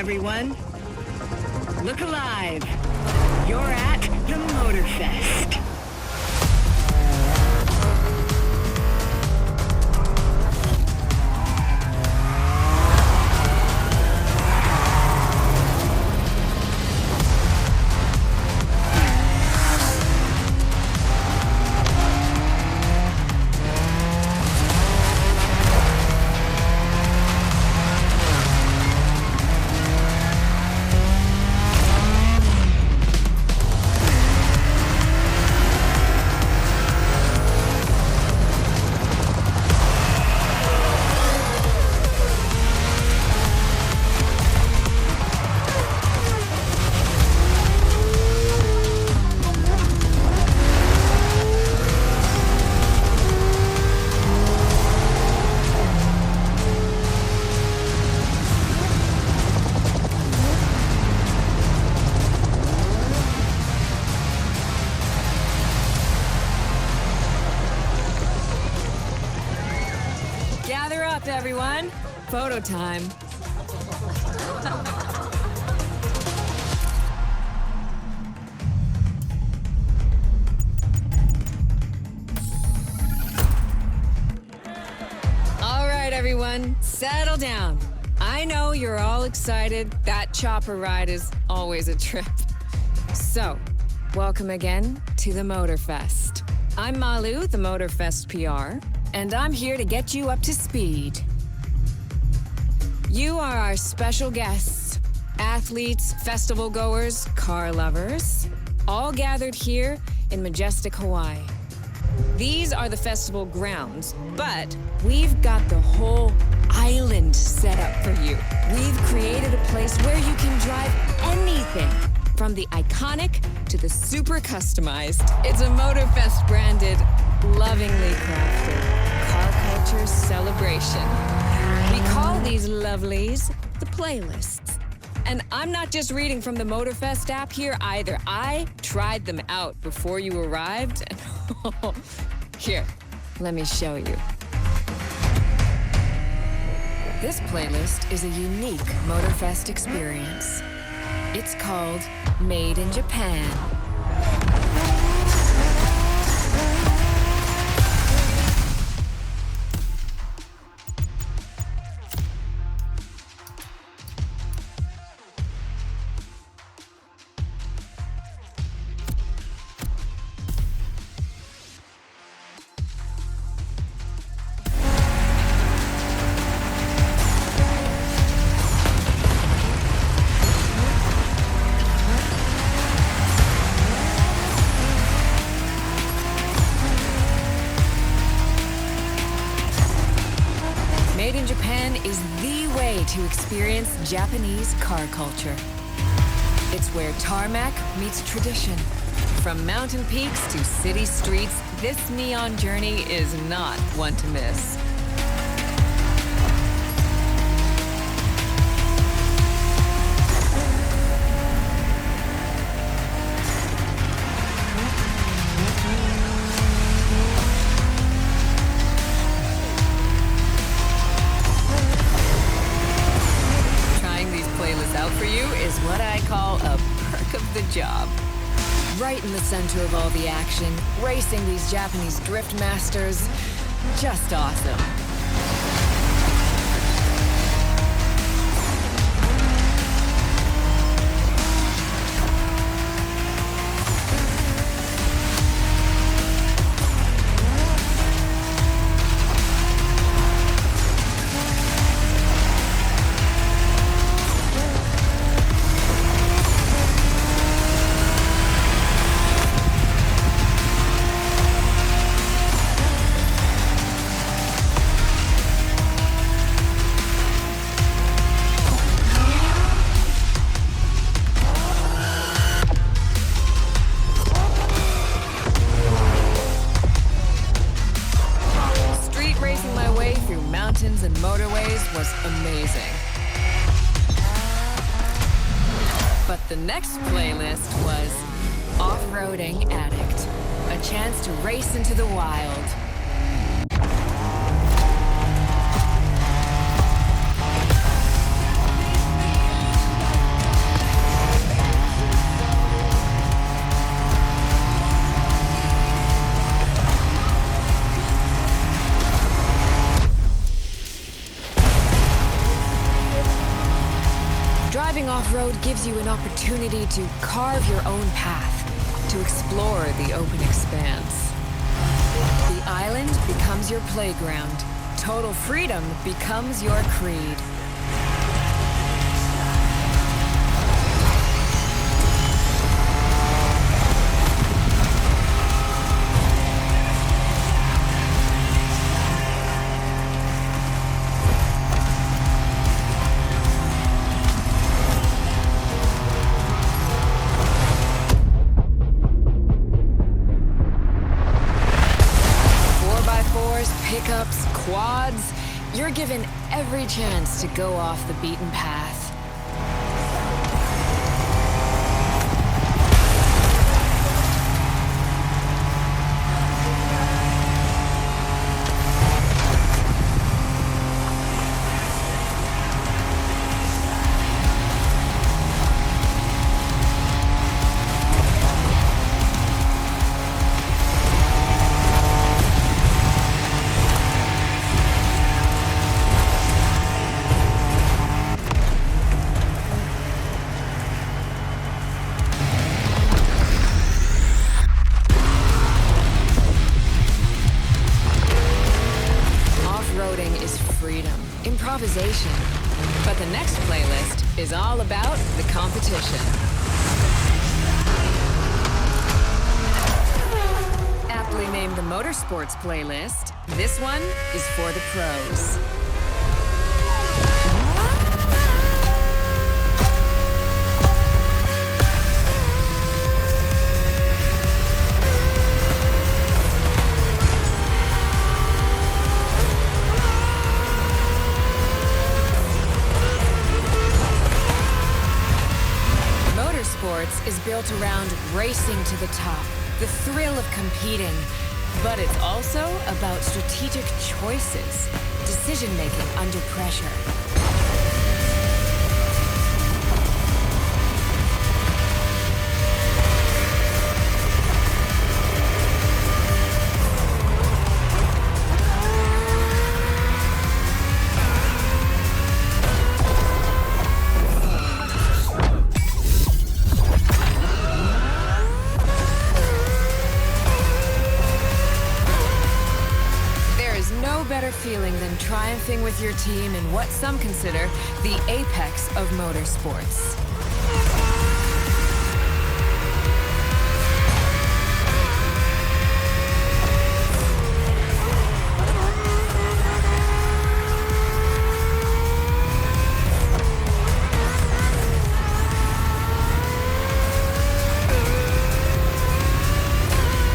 everyone. Look alive. You're at the Motorfest. Everyone, photo time. All right, everyone, settle down. I know you're all excited. That chopper ride is always a trip. So, welcome again to the Motorfest. I'm Malu, the Motorfest PR, and I'm here to get you up to speed. You are our special guests, athletes, festival goers, car lovers, all gathered here in majestic Hawaii. These are the festival grounds, but we've got the whole island set up for you. We've created a place where you can drive anything, from the iconic to the super customized. It's a Motorfest branded, lovingly crafted car culture celebration. We call these lovelies the playlists. And I'm not just reading from the Motorfest app here either. I tried them out before you arrived. And here, let me show you. This playlist is a unique Motorfest experience. It's called Made in Japan. Made in Japan is the way to experience Japanese car culture. It's where tarmac meets tradition. From mountain peaks to city streets, this neon journey is not one to miss. Is what I call a perk of the job. Right in the center of all the action, racing these Japanese drift masters, just awesome. And motorways was amazing. But the next playlist was Off-Roading Addict, a chance to race into the wild. Driving off-road gives you an opportunity to carve your own path, to explore the open expanse. The island becomes your playground. Total freedom becomes your creed. Pickups, quads, you're given every chance to go off the beaten path. Improvisation. But the next playlist is all about the competition. Aptly named the Motorsports playlist, this one is for the pros. Is built around racing to the top, the thrill of competing, but it's also about strategic choices, decision-making under pressure. Feeling than triumphing with your team in what some consider the apex of motorsports.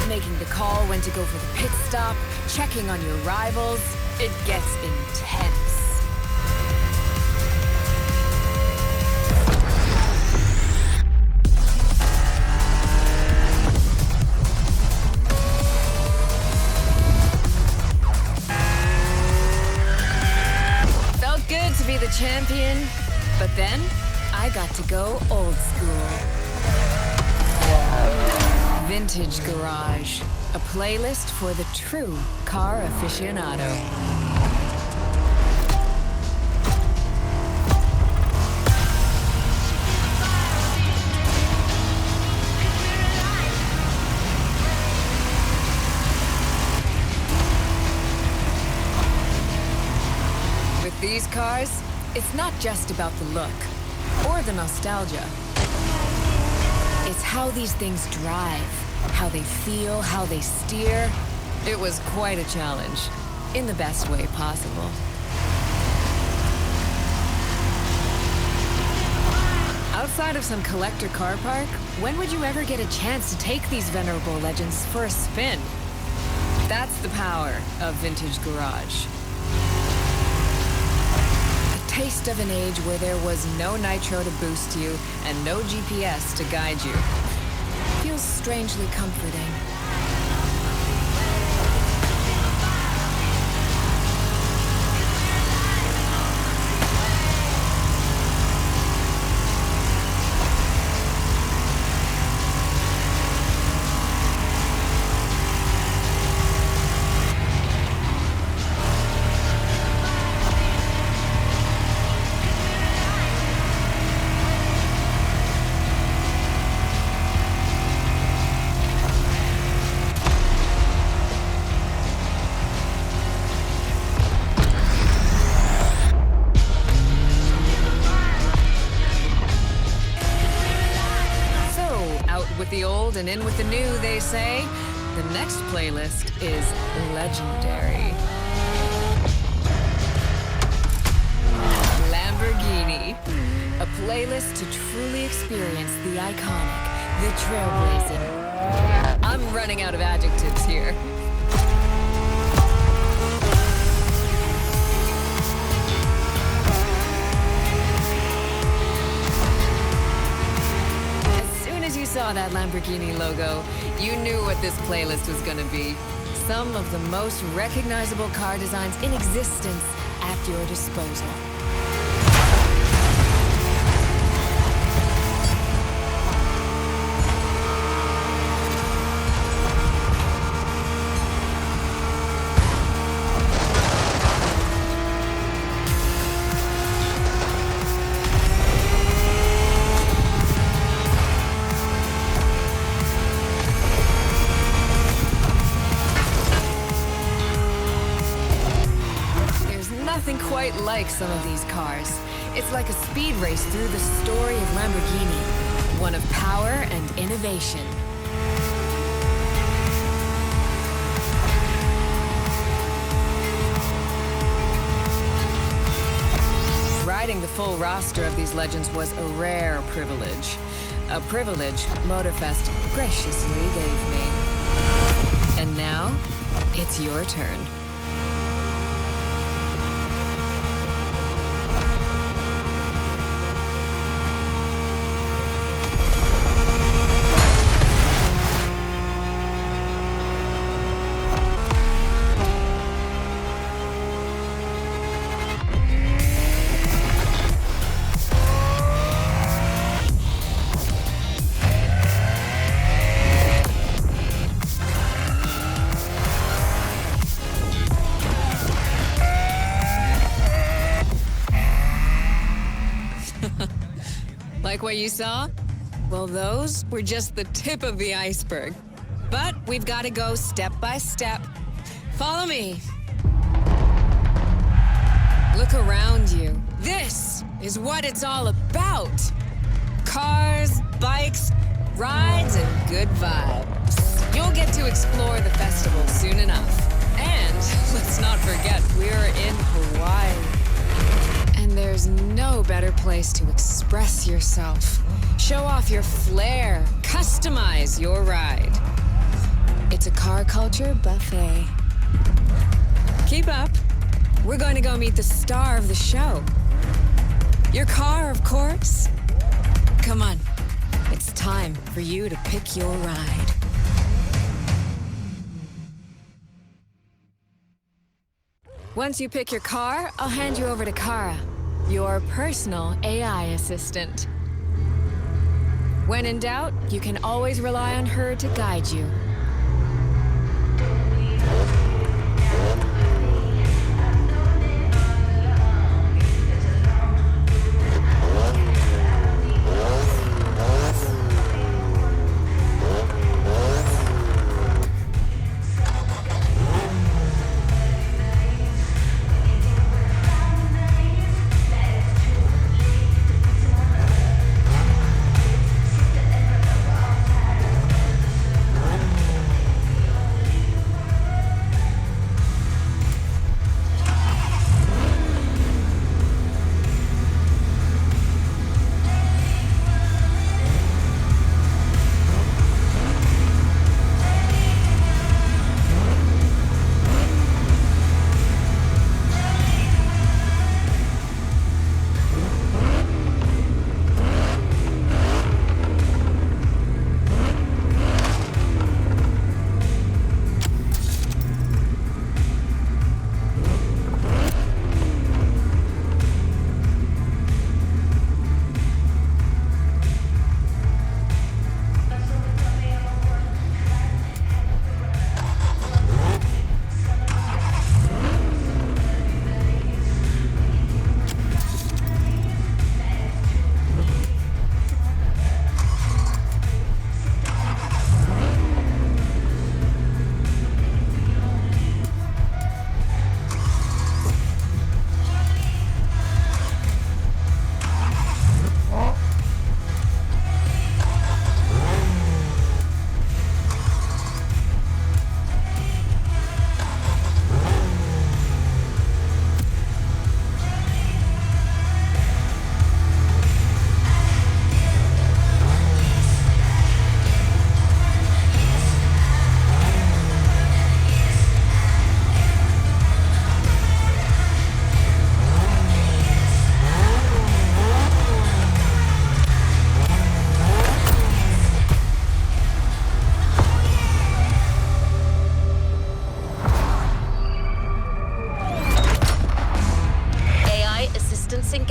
Making the call when to go for the pit stop, checking on your rivals. It gets intense. Felt good to be the champion, but then I got to go old school. Vintage Garage, a playlist for the true car aficionado. With these cars, it's not just about the look or the nostalgia. It's how these things drive, how they feel, how they steer. It was quite a challenge, in the best way possible. Outside of some collector car park, when would you ever get a chance to take these venerable legends for a spin? That's the power of Vintage Garage. A taste of an age where there was no nitro to boost you and no GPS to guide you. Feels strangely comforting. and in with the new, they say. The next playlist is legendary. Lamborghini. A playlist to truly experience the iconic, the trailblazing. I'm running out of adjectives here. You saw that Lamborghini logo, you knew what this playlist was gonna be. Some of the most recognizable car designs in existence at your disposal. Quite like some of these cars. It's like a speed race through the story of Lamborghini, one of power and innovation. Riding the full roster of these legends was a rare privilege. A privilege Motorfest graciously gave me. And now, it's your turn. Like what you saw? Well, those were just the tip of the iceberg. But we've got to go step by step. Follow me. Look around you. This is what it's all about. Cars, bikes, rides, and good vibes. You'll get to explore the festival soon enough. And let's not forget, we're in Hawaii. And there's no better place to express yourself. Show off your flair. Customize your ride. It's a car culture buffet. Keep up. We're going to go meet the star of the show. Your car, of course. Come on. It's time for you to pick your ride. Once you pick your car, I'll hand you over to Kara, your personal AI assistant. When in doubt, you can always rely on her to guide you.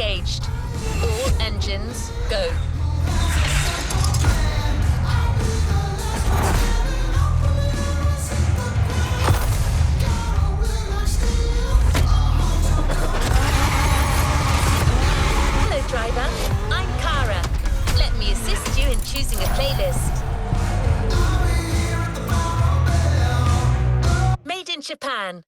engaged. All engines, go. Hello, driver. I'm Kara. Let me assist you in choosing a playlist. Made in Japan.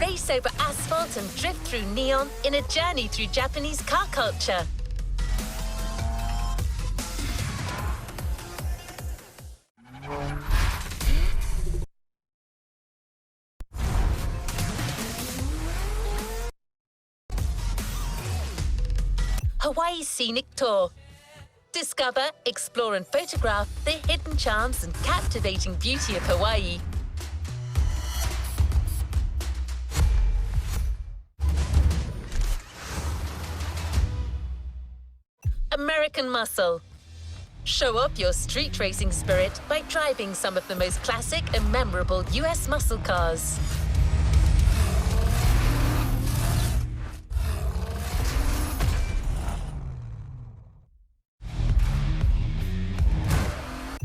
Race over asphalt and drift through neon in a journey through Japanese car culture. Hawaii Scenic Tour. Discover, explore and photograph the hidden charms and captivating beauty of Hawaii. American Muscle. Show off your street racing spirit by driving some of the most classic and memorable US muscle cars.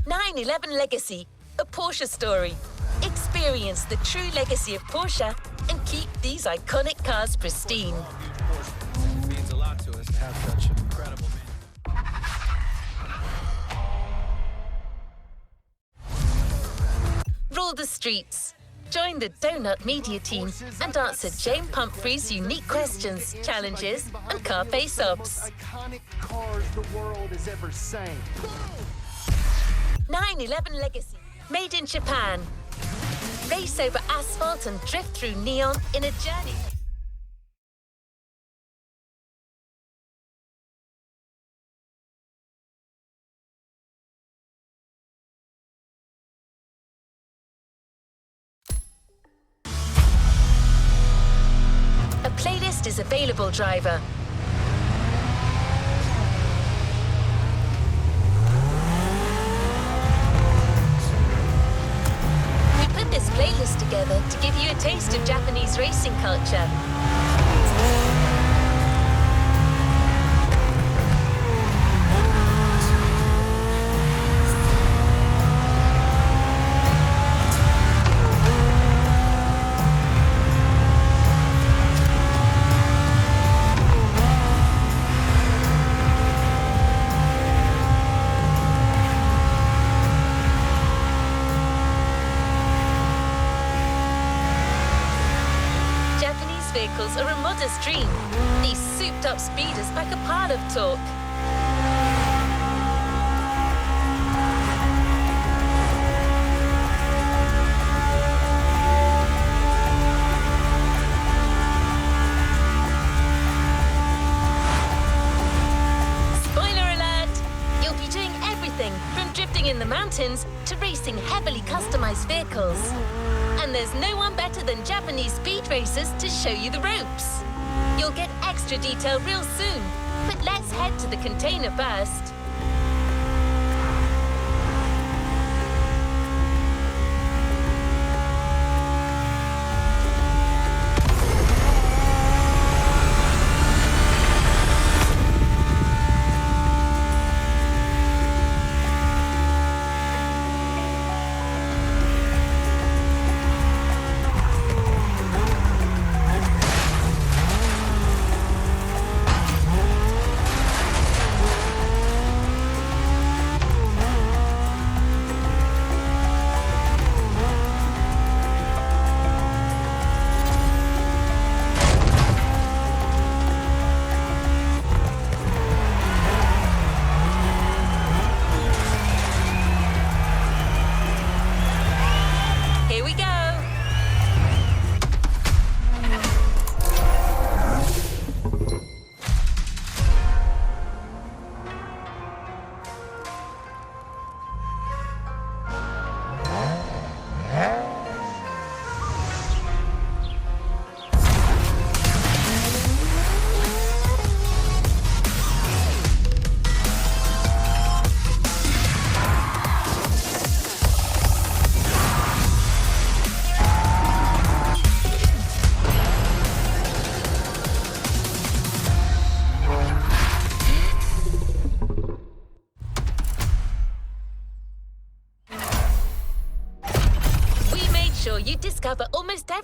.911 Legacy, a Porsche story. Experience the true legacy of Porsche and keep these iconic cars pristine. It means a lot to us to have such an incredible Rule the streets. Join the Donut Media team and answer Jane Pumphrey's unique questions, challenges, and car face-offs. Iconic cars the world has ever seen. .911 Legacy, made in Japan. Race over asphalt and drift through neon in a journey. A playlist is available, driver. We put this playlist together to give you a taste of Japanese racing culture. Vehicles are a modest dream. These souped-up speeders pack a pile of torque. Spoiler alert! You'll be doing everything from drifting in the mountains to racing heavily customized vehicles. And there's no one better than Japanese speed racers to show you the ropes. You'll get extra detail real soon, but let's head to the container first.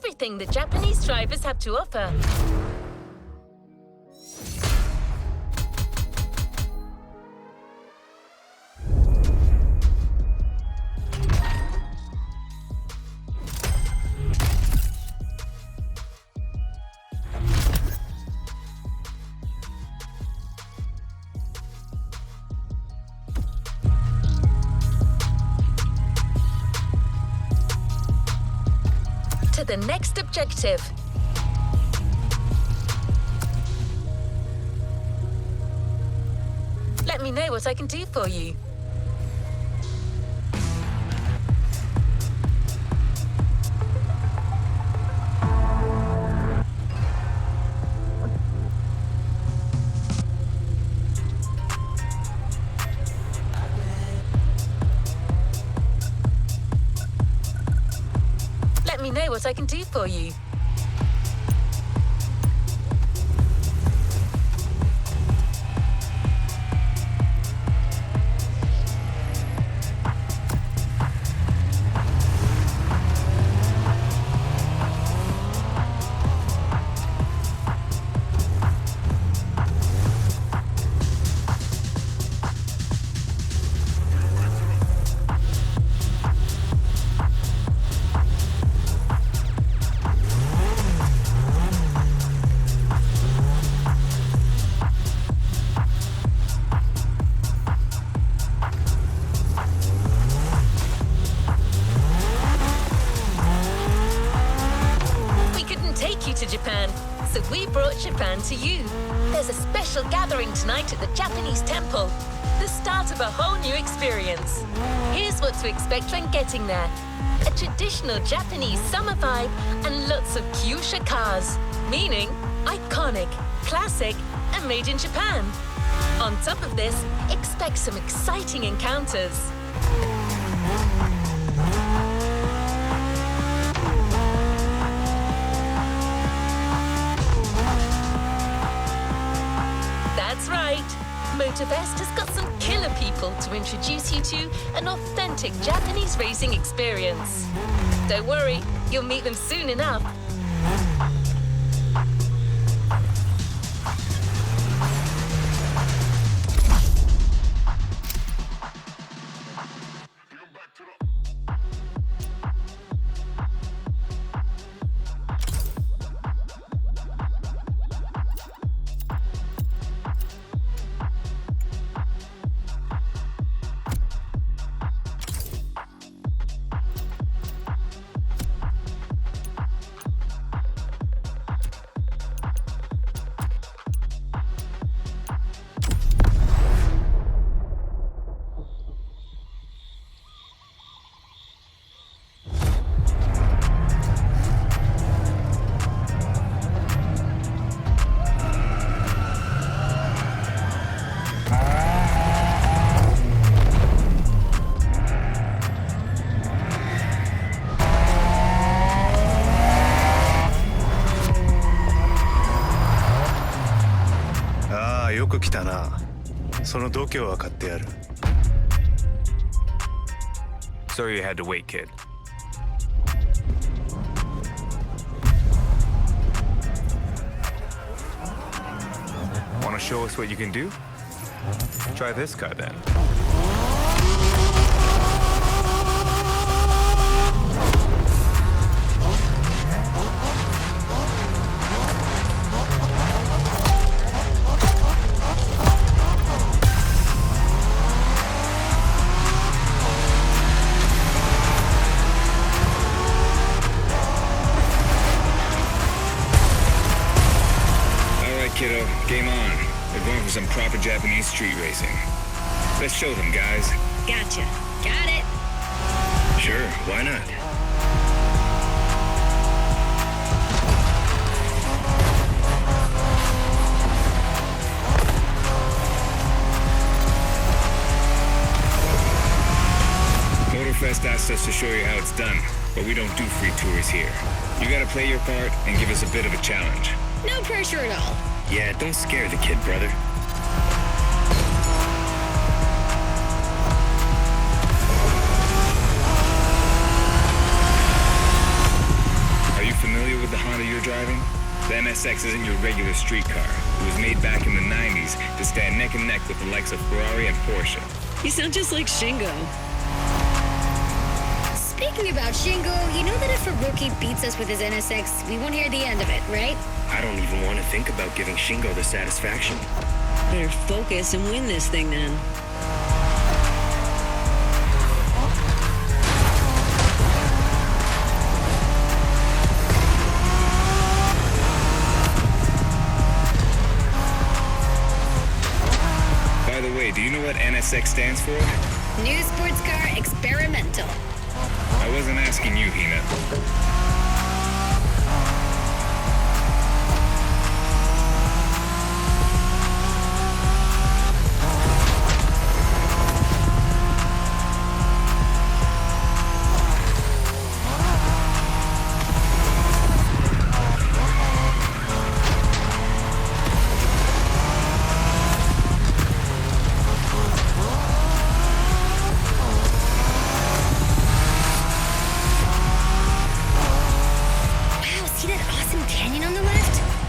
everything the Japanese drivers have to offer. To the next objective. Let me know what I can do for you. Let me know what I can do for you. To Japan, so we brought Japan to you. There's a special gathering tonight at the Japanese temple, the start of a whole new experience. Here's what to expect when getting there: a traditional Japanese summer vibe and lots of kyusha cars, meaning iconic, classic, and made in Japan. On top of this, expect some exciting encounters. That's right. Motorfest has got some killer people to introduce you to an authentic Japanese racing experience. Don't worry, you'll meet them soon enough. Sorry you had to wait, kid. Want to show us what you can do? Try this car then. Kiddo, game on. We're going for some proper Japanese street racing. Let's show them, guys. Gotcha. Got it. Sure, why not? Motorfest asked us to show you how it's done, but we don't do free tours here. You gotta play your part and give us a bit of a challenge. No pressure at all. Yeah, don't scare the kid, brother. Are you familiar The NSX isn't your regular street car. It was made back in the 90s to stand neck and neck with the likes of Ferrari and Porsche. You sound just like Shingo. Speaking about Shingo, you know that if a rookie beats us with his NSX, we won't hear the end of it, right? I don't even want to think about giving Shingo the satisfaction. Better focus and win this thing then. By the way, do you know what NSX stands for? New sports car experimental. I wasn't asking you, Hina.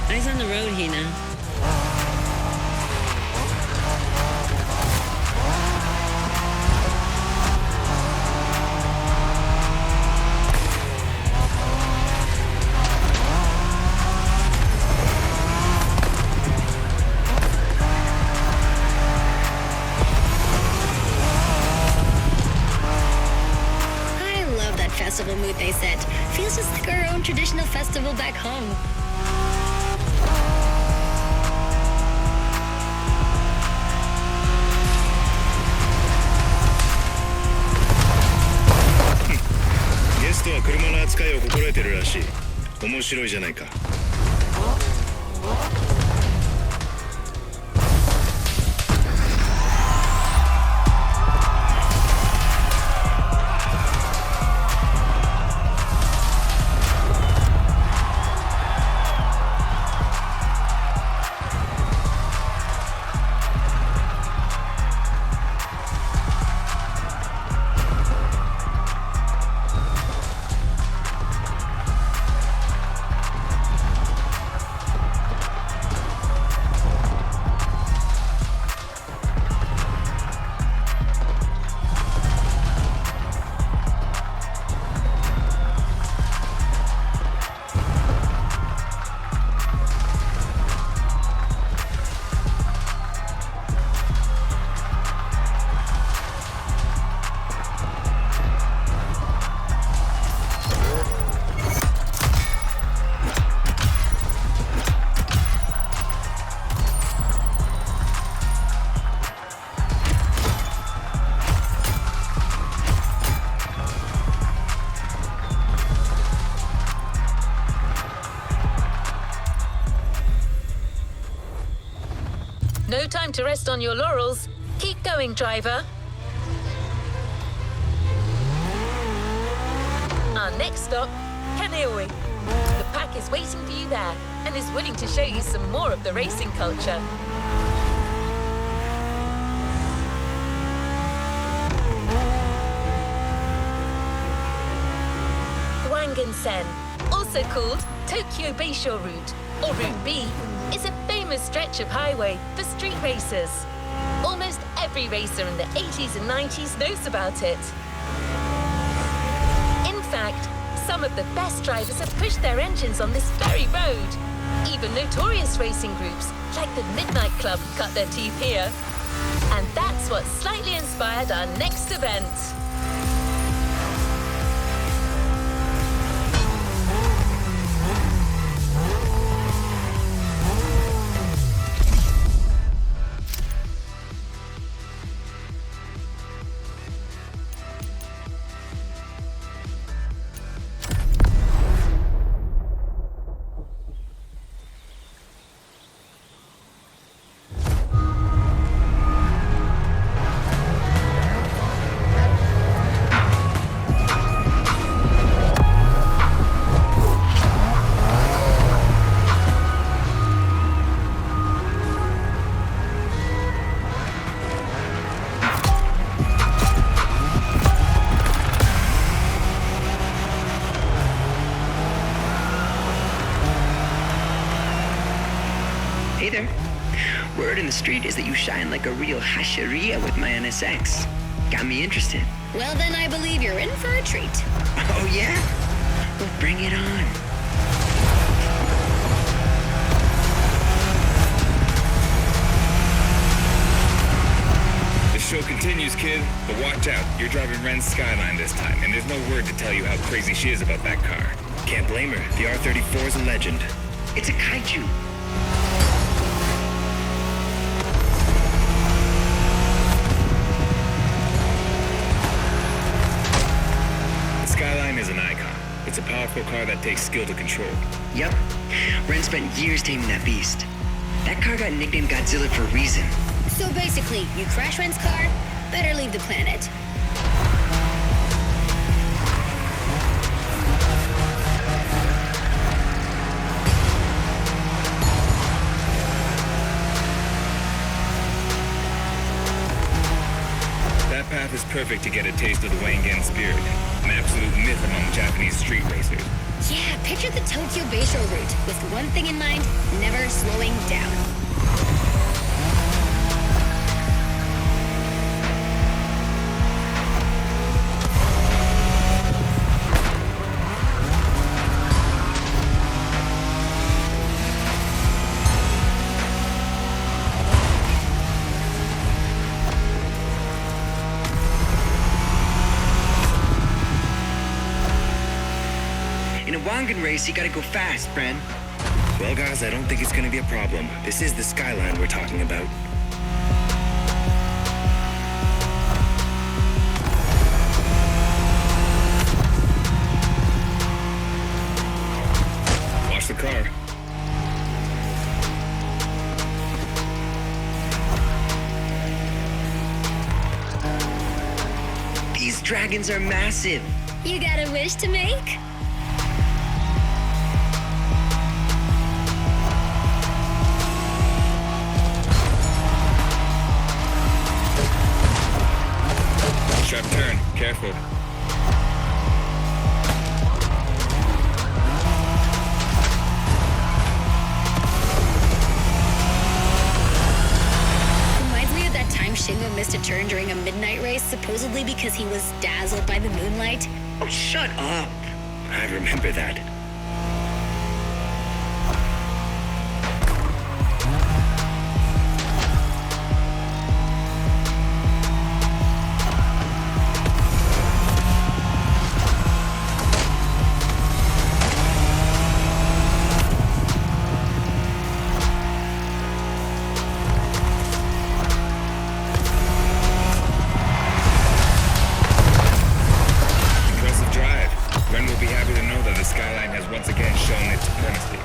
Eyes on the road, Hina. I love that festival mood they set. Feels just like our own traditional festival back home.ゲストは車の扱いを心得てるらしい。面白いじゃないか。No time to rest on your laurels. Keep going, driver. Our next stop, Kaneohe. The pack is waiting for you there and is willing to show you some more of the racing culture. Wangansen, also called Tokyo Bayshore Route, or Route B, is a famous stretch of highway for street racers. Almost every racer in the 80s and 90s knows about it. In fact, some of the best drivers have pushed their engines on this very road. Even notorious racing groups, like the Midnight Club, cut their teeth here. And that's what slightly inspired our next event. Hey there. Word in the street is that you shine like a real hasheria with my NSX. Got me interested. Well, then I believe you're in for a treat. Oh, yeah? Well, bring it on. The show continues, kid, but watch out. You're driving Ren's Skyline this time, and there's no word to tell you how crazy she is about that car. Can't blame her. The R34 is a legend. It's a kaiju. The Skyline is an icon. It's a powerful car that takes skill to control. Yep. Ren spent years taming that beast. That car got nicknamed Godzilla for a reason. So basically, you crash Ren's car, better leave the planet. That path is perfect to get a taste of the Wangan spirit, an absolute myth among Japanese street racers. Yeah, picture the Tokyo Bayshore route, with one thing in mind, never slowing down. In a Wangan race, you gotta go fast, Bren. Well, guys, I don't think it's gonna be a problem. This is the Skyline we're talking about. Watch the car. These dragons are massive. You got a wish to make? Sharp turn. Careful. Reminds me of that time Shingo missed a turn during a midnight race, supposedly because he was dazzled by the moonlight. Oh, shut up. I remember that. Impressive drive. Ren will be happy to know that the Skyline has once again shown its supremacy.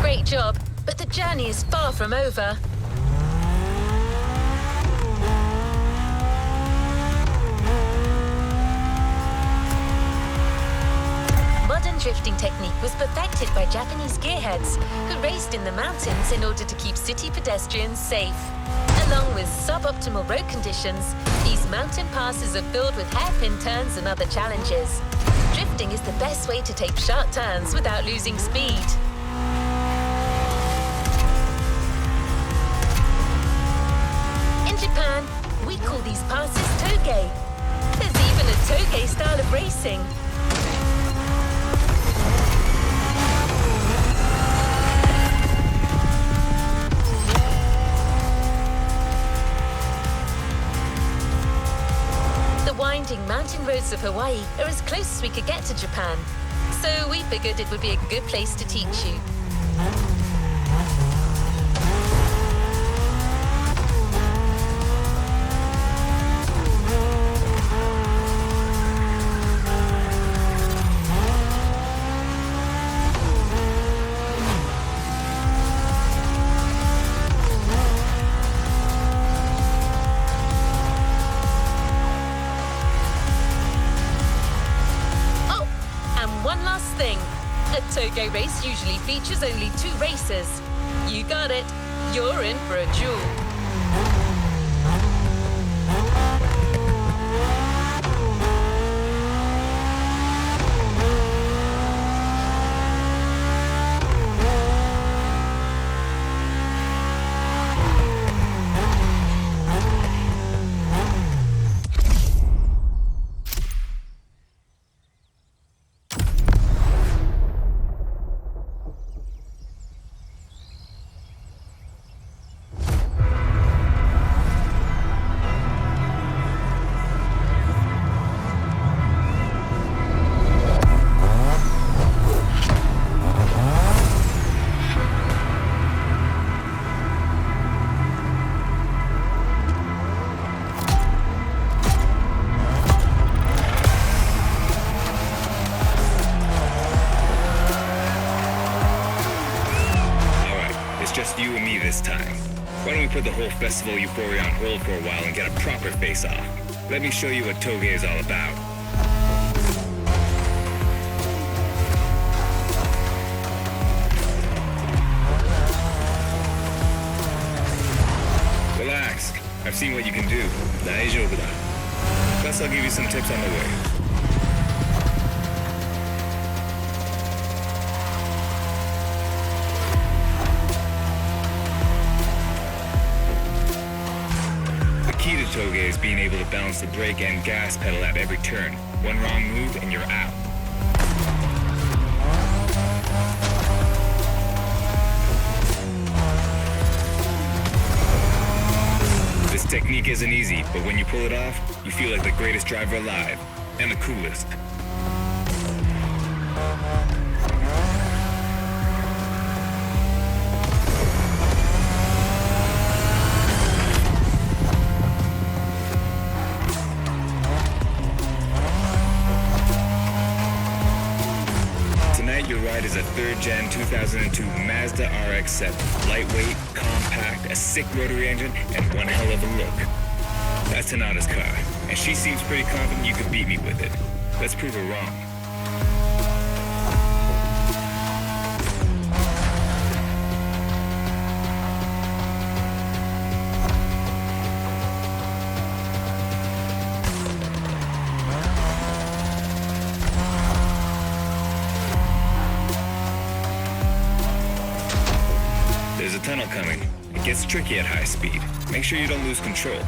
Great job, but the journey is far from over. Modern drifting technique was perfected by Japanese gearheads who raced in the mountains in order to keep city pedestrians safe. Along with suboptimal road conditions, these mountain passes are filled with hairpin turns and other challenges. Drifting is the best way to take sharp turns without losing speed. In Japan, we call these passes toge. There's even a toge style of racing. The winding mountain roads of Hawaii are as close as we could get to Japan. So we figured it would be a good place to teach you. one last thing. A toge race usually features only 2 racers. You got it. You're in for a duel. Just you and me this time. Why don't we put the whole festival euphoria on hold for a while and get a proper face-off? Let me show you what toge is all about. Relax. I've seen what you can do. 大丈夫だ. Plus, I'll give you some tips on the way. Toge is being able to balance the brake and gas pedal at every turn. One wrong move and you're out. This technique isn't easy, but when you pull it off, you feel like the greatest driver alive, and the coolest. Your ride is a 3rd gen 2002 Mazda RX-7. Lightweight, compact, a sick rotary engine, and one hell of a look. That's Tanada's car, and she seems pretty confident you could beat me with it. Let's prove her wrong. There's a tunnel coming. It gets tricky at high speed. Make sure you don't lose control.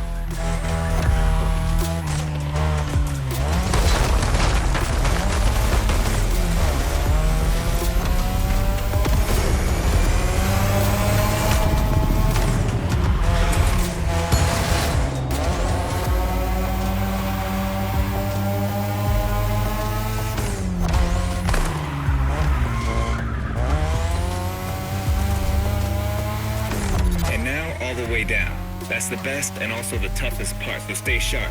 Way down. That's the best and also the toughest part, so stay sharp.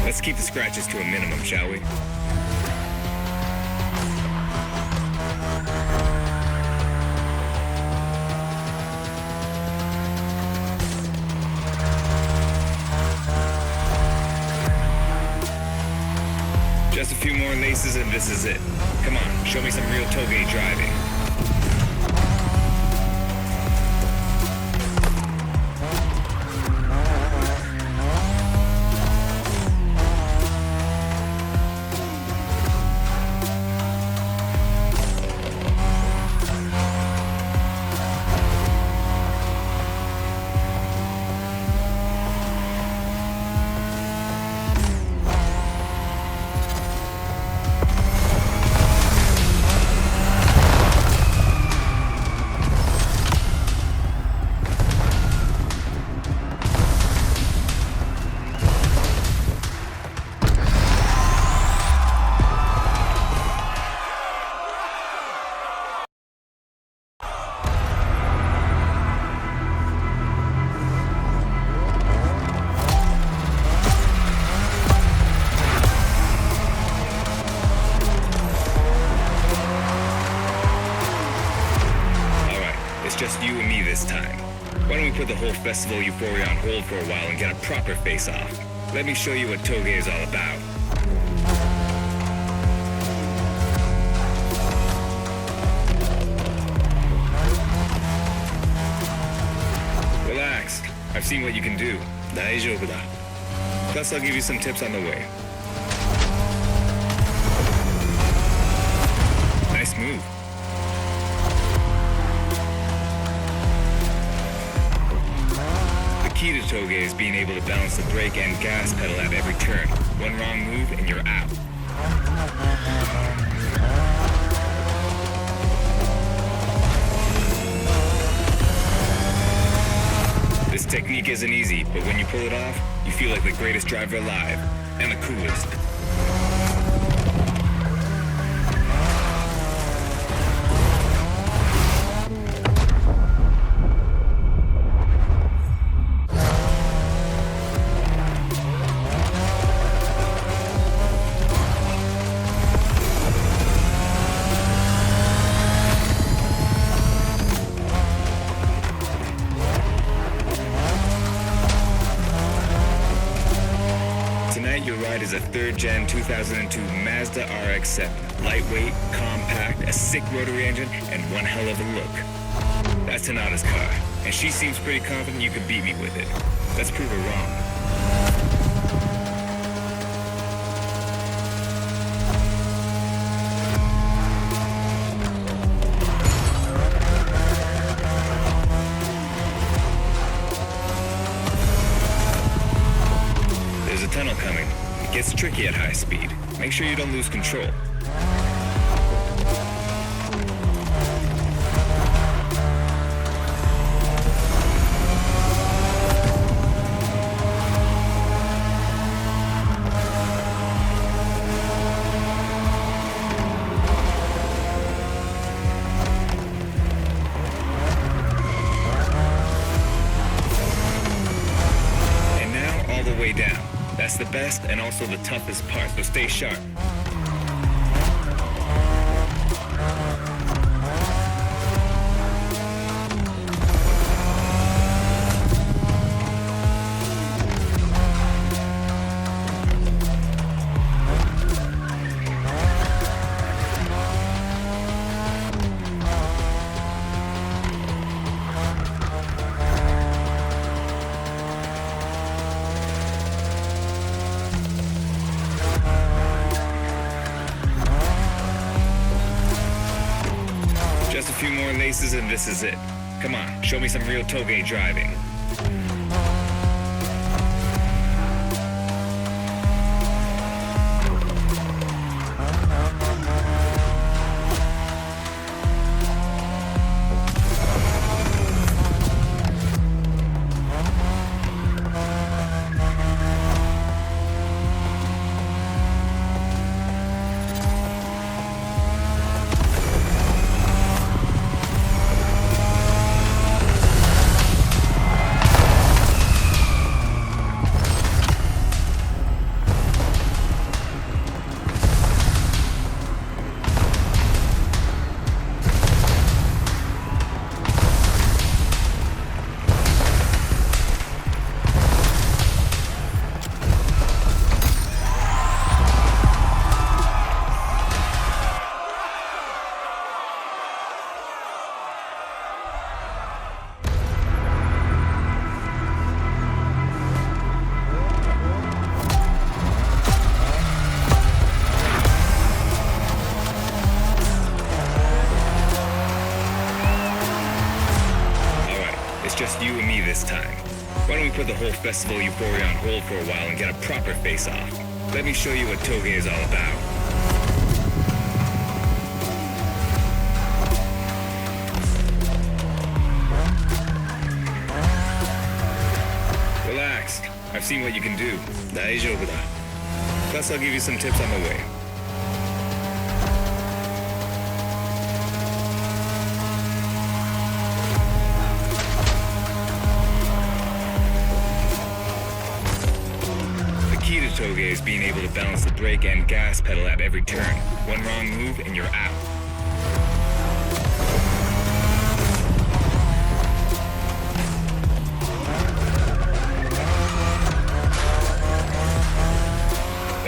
Let's keep the scratches to a minimum, shall we? Just a few more laces and this is it. Come on, show me some real toge driving. just you and me this time. Why don't we put the whole festival euphoria on hold for a while and get a proper face-off? Let me show you what toge is all about. Relax. I've seen what you can do. 大丈夫だ. Plus, I'll give you some tips on the way. Nice move. The key to toge is being able to balance the brake and gas pedal at every turn. One wrong move and you're out. This technique isn't easy, but when you pull it off, you feel like the greatest driver alive, and the coolest. Your ride is a third-gen 2002 Mazda RX-7. Lightweight, compact, a sick rotary engine, and one hell of a look. That's Tanada's car, and she seems pretty confident you could beat me with it. Let's prove her wrong. There's a tunnel coming. It gets tricky at high speed. Make sure you don't lose control. And now all the way down. That's the best and also the toughest part, so stay sharp. Just a few more laces and this is it. Come on, show me some real toge driving. Just you and me this time. Why don't we put the whole festival euphoria on hold for a while and get a proper face-off? Let me show you what toge is all about. Relax. I've seen what you can do. 大丈夫だ. Plus, I'll give you some tips on the way. Toge is being able to balance the brake and gas pedal at every turn. One wrong move and you're out.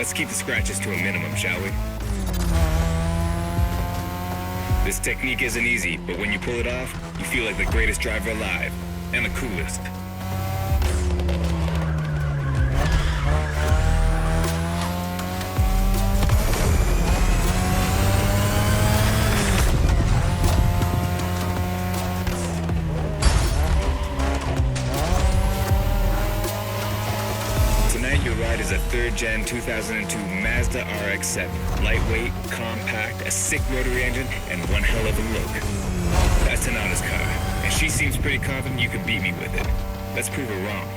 Let's keep the scratches to a minimum, shall we? This technique isn't easy, but when you pull it off, you feel like the greatest driver alive, and the coolest. Tonight your ride is a 3rd Gen 2002 Mazda RX-7. Lightweight, compact, a sick rotary engine, and one hell of a look. That's Tanana's car, and she seems pretty confident you can beat me with it. Let's prove her wrong.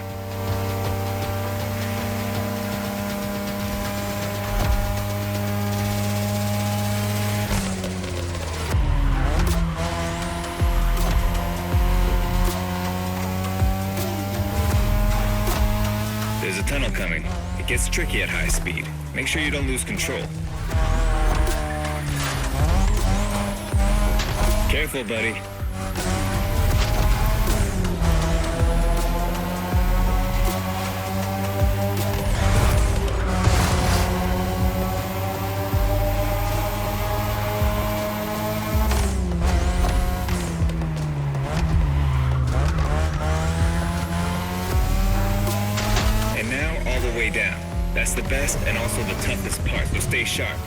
There's a tunnel coming. It gets tricky at high speed. Make sure you don't lose control. Careful, buddy. And now, all the way down. That's the best and also the toughest part, so stay sharp.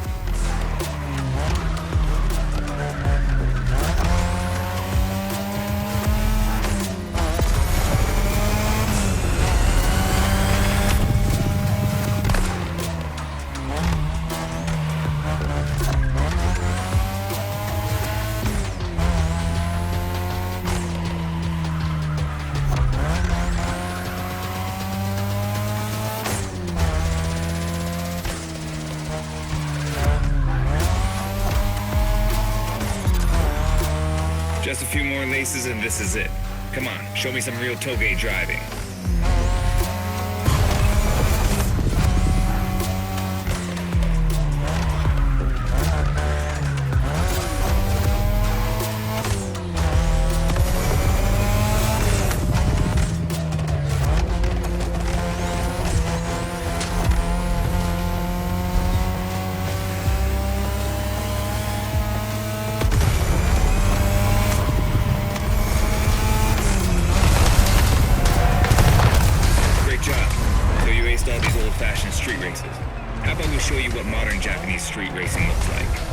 Just a few more laces and this is it. Come on, show me some real toge driving. All these old-fashioned street races. How about we show you what modern Japanese street racing looks like?